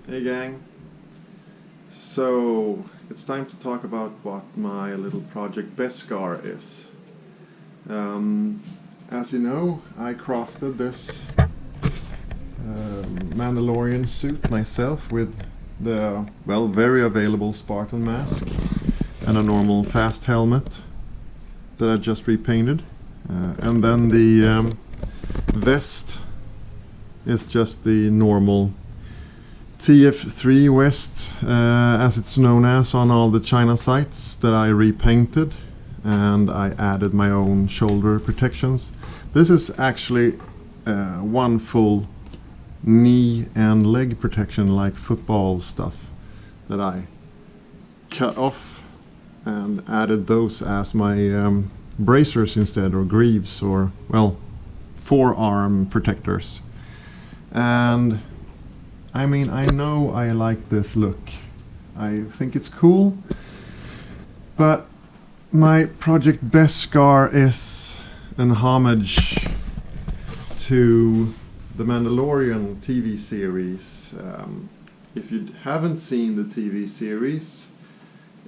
Hey gang. So it's time to talk about what my little project Beskar is. As you know, I crafted this Mandalorian suit myself with the, well, very available Spartan mask and a normal fast helmet that I just repainted. And then the vest is just the normal TF3 West, as it's known as on all the China sites, that I repainted, and I added my own shoulder protections. This is actually one full knee and leg protection, like football stuff, that I cut off and added those as my bracers instead, or greaves, or, well, forearm protectors. And I mean, I know I like this look. I think it's cool. But my project Beskar is an homage to the Mandalorian TV series. If you haven't seen the TV series,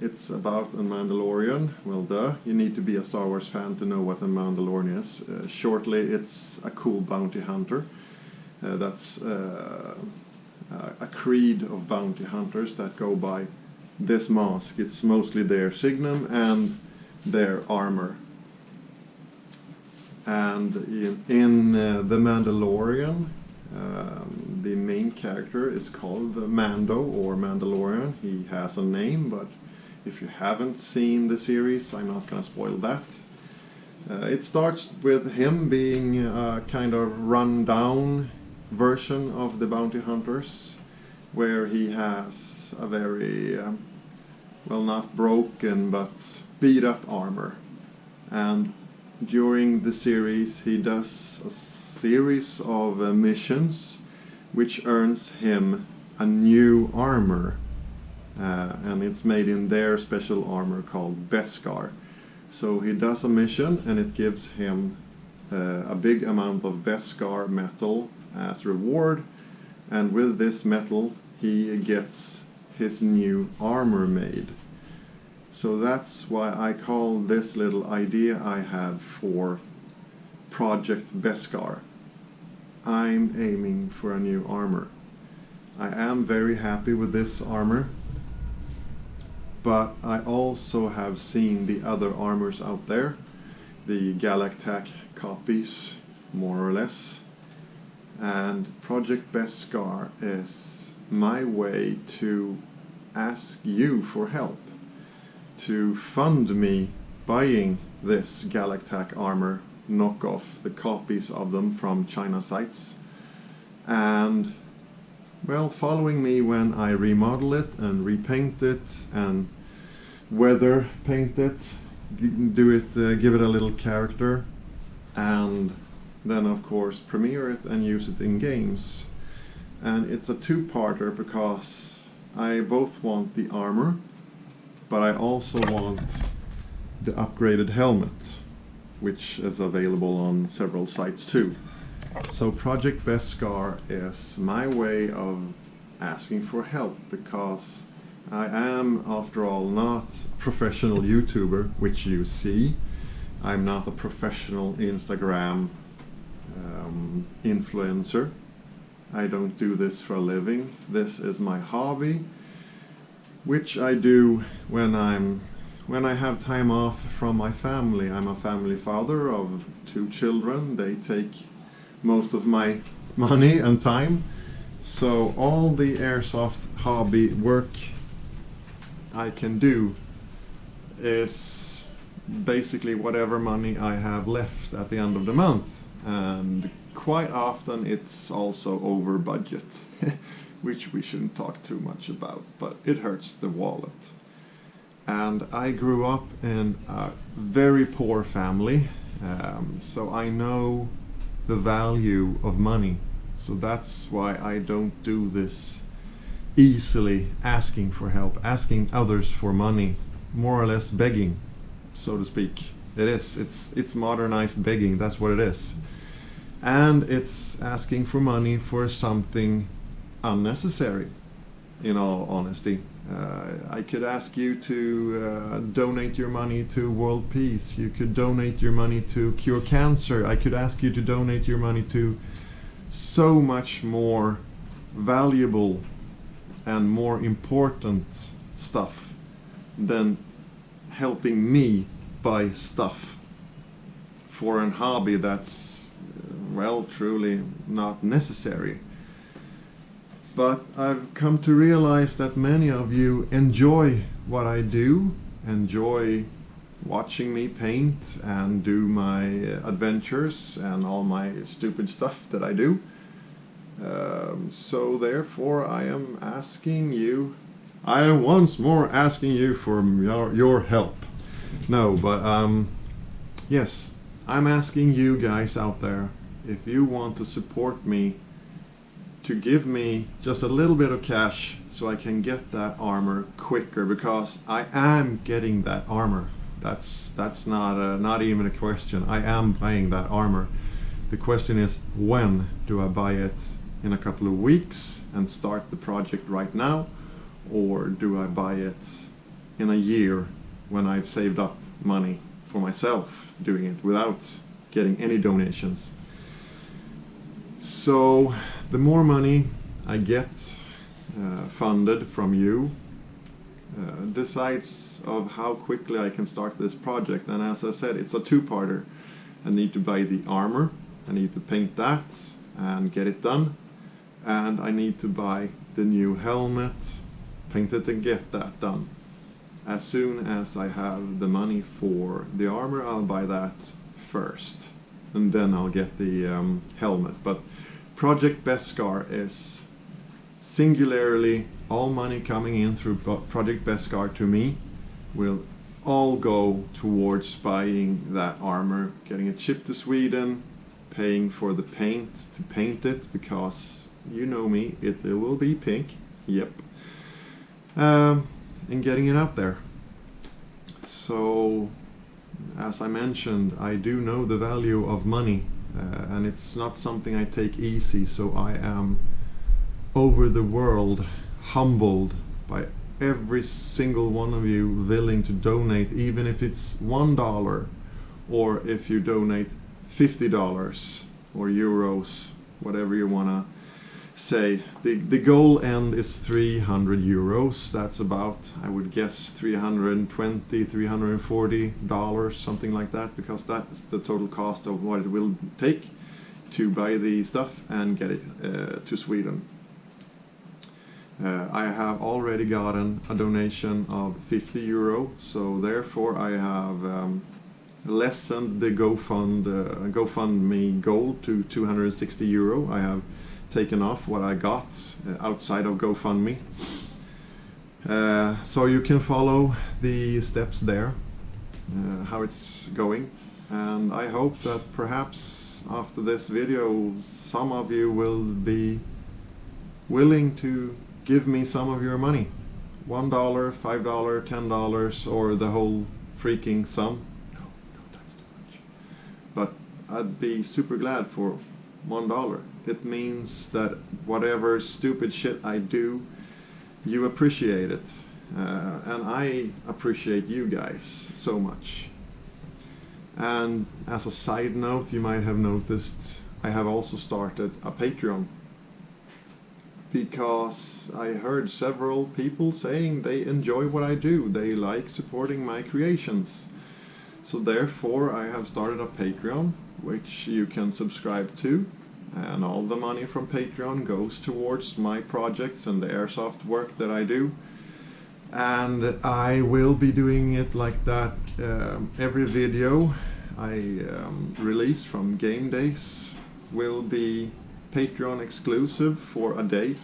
it's about a Mandalorian. Well, duh, you need to be a Star Wars fan to know what a Mandalorian is. Shortly, it's a cool bounty hunter. That's a creed of bounty hunters that go by this mask. It's mostly their signum and their armor. And in The Mandalorian, the main character is called Mando, or Mandalorian. He has a name, but if you haven't seen the series, I'm not gonna spoil that. It starts with him being a kind of run-down version of the bounty hunters, where he has a very, well, not broken, but beat up armor. And during the series he does a series of missions which earns him a new armor, and it's made in their special armor called Beskar. So he does a mission and it gives him a big amount of Beskar metal as reward, and with this metal he gets his new armor made. So that's why I call this little idea I have for Project Beskar. I'm aiming for a new armor. I am very happy with this armor, but I also have seen the other armors out there, the Galactac copies, more or less. And Project Beskar is my way to ask you for help, to fund me buying this Galactac armor knockoff, the copies of them from China sites, and, well, following me when I remodel it and repaint it and weather paint it, give it a little character, and then of course premiere it and use it in games. And it's a two-parter because I both want the armor, but I also want the upgraded helmet, which is available on several sites too. So Project Beskar is my way of asking for help, because I am, after all, not a professional YouTuber, which you see. I'm not a professional Instagram influencer. I don't do this for a living. This is my hobby, which I do when I have time off from my family. I'm a family father of 2 children. They take most of my money and time. So all the airsoft hobby work I can do is basically whatever money I have left at the end of the month. And quite often it's also over budget, which we shouldn't talk too much about, but it hurts the wallet. And I grew up in a very poor family, so I know the value of money. So that's why I don't do this easily, asking for help, asking others for money, more or less begging, so to speak. It's modernized begging, that's what it is. And it's asking for money for something unnecessary. in all honesty. I could ask you to donate your money to world peace. You could donate your money to cure cancer. I could ask you to donate your money to so much more valuable and more important stuff than helping me buy stuff for a hobby that's, well, truly not necessary. But I've come to realize that many of you enjoy what I do, enjoy watching me paint and do my adventures and all my stupid stuff that I do. So therefore I am once more asking you for your help. No, but yes, I'm asking you guys out there, if you want to support me, to give me just a little bit of cash so I can get that armor quicker, because I am getting that armor. That's not even a question. I am buying that armor. The question is, when do I buy it? In a couple of weeks and start the project right now, or do I buy it in a year when I've saved up money for myself, doing it without getting any donations? So the more money I get funded from you decides of how quickly I can start this project. And as I said, it's a two-parter. I need to buy the armor, I need to paint that and get it done, and I need to buy the new helmet, paint it and get that done. As soon as I have the money for the armor, I'll buy that first, and then I'll get the helmet. But Project Beskar is singularly all money coming in through Project Beskar to me will all go towards buying that armor, getting it shipped to Sweden, paying for the paint to paint it, because you know me, it will be pink, yep, and getting it out there. So, as I mentioned, I do know the value of money, and it's not something I take easy, so I am over the world humbled by every single one of you willing to donate, even if it's $1, or if you donate $50 or euros, whatever you wanna say. The goal end is 300 euros. That's about, I would guess, $320, $340, something like that, because that's the total cost of what it will take to buy the stuff and get it to Sweden. I have already gotten a donation of 50 euro, so therefore I have lessened the GoFundMe goal to 260 euro. I have taken off what I got outside of GoFundMe. So you can follow the steps there, how it's going. And I hope that perhaps after this video some of you will be willing to give me some of your money. $1, $5, $10, or the whole freaking sum. No, that's too much. But I'd be super glad for $1. It means that whatever stupid shit I do, you appreciate it. And I appreciate you guys so much. And as a side note, you might have noticed I have also started a Patreon, because I heard several people saying they enjoy what I do, they like supporting my creations. So therefore I have started a Patreon, which you can subscribe to, and all the money from Patreon goes towards my projects and the airsoft work that I do. And I will be doing it like that. Every video I release from game days will be Patreon exclusive for a day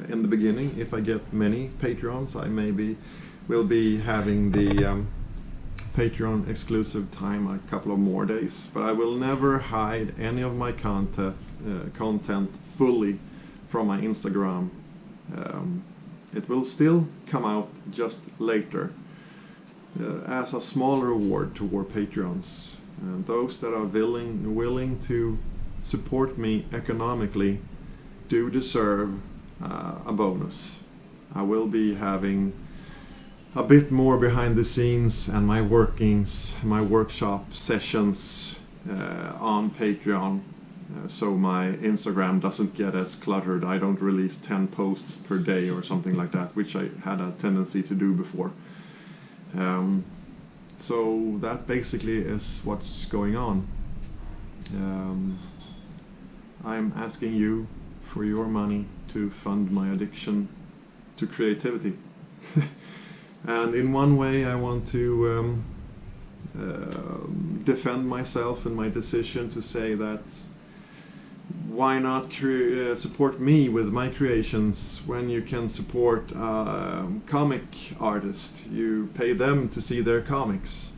in the beginning. If I get many Patreons, I maybe will be having the Patreon exclusive time a couple of more days. But I will never hide any of my content fully from my Instagram. It will still come out just later as a small reward toward Patreons. Those that are willing to support me economically do deserve a bonus. I will be having a bit more behind the scenes and my workings, my workshop sessions on Patreon, so my Instagram doesn't get as cluttered. I don't release 10 posts per day or something like that, which I had a tendency to do before. So that basically is what's going on. I'm asking you for your money to fund my addiction to creativity. And in one way I want to defend myself and my decision to say that why not support me with my creations when you can support a comic artist? You pay them to see their comics.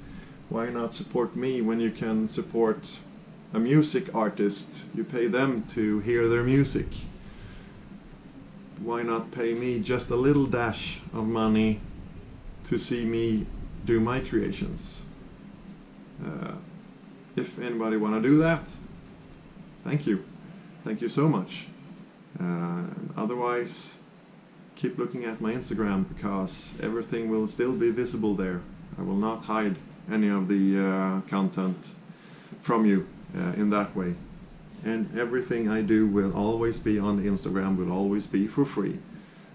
Why not support me when you can support a music artist? You pay them to hear their music. Why not pay me just a little dash of money to see me do my creations? If anybody want to do that, thank you. Thank you so much. Otherwise, keep looking at my Instagram, because everything will still be visible there. I will not hide any of the content from you in that way. And everything I do will always be on Instagram, will always be for free.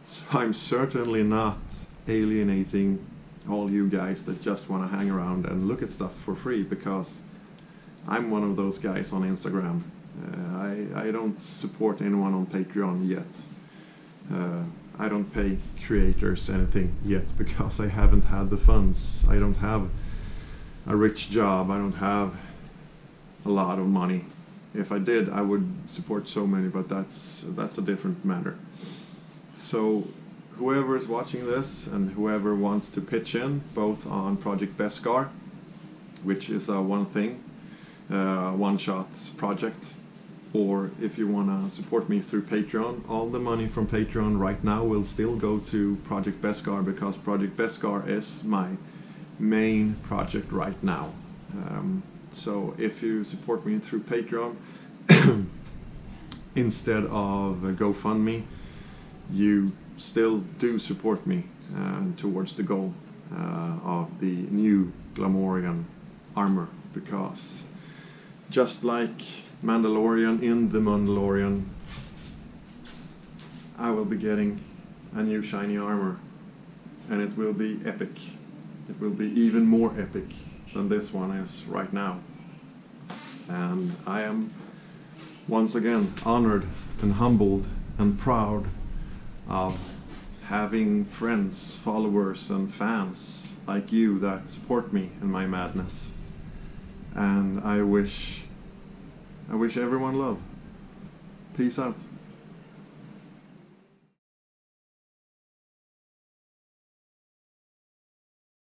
So I'm certainly not alienating all you guys that just want to hang around and look at stuff for free, because I'm one of those guys on Instagram. I don't support anyone on Patreon yet. I don't pay creators anything yet, because I haven't had the funds. I don't have a rich job. I don't have a lot of money. If I did, I would support so many, but that's a different matter. So whoever is watching this and whoever wants to pitch in, both on Project Beskar, which is a one-shot project, or if you want to support me through Patreon, all the money from Patreon right now will still go to Project Beskar, because Project Beskar is my main project right now. So if you support me through Patreon instead of GoFundMe, you still do support me towards the goal of the new Glamorian armor, because just like Mandalorian in The Mandalorian, I will be getting a new shiny armor, and it will be epic. It will be even more epic than this one is right now. And I am once again honored and humbled and proud of having friends, followers and fans like you that support me in my madness. And I wish everyone love. Peace out.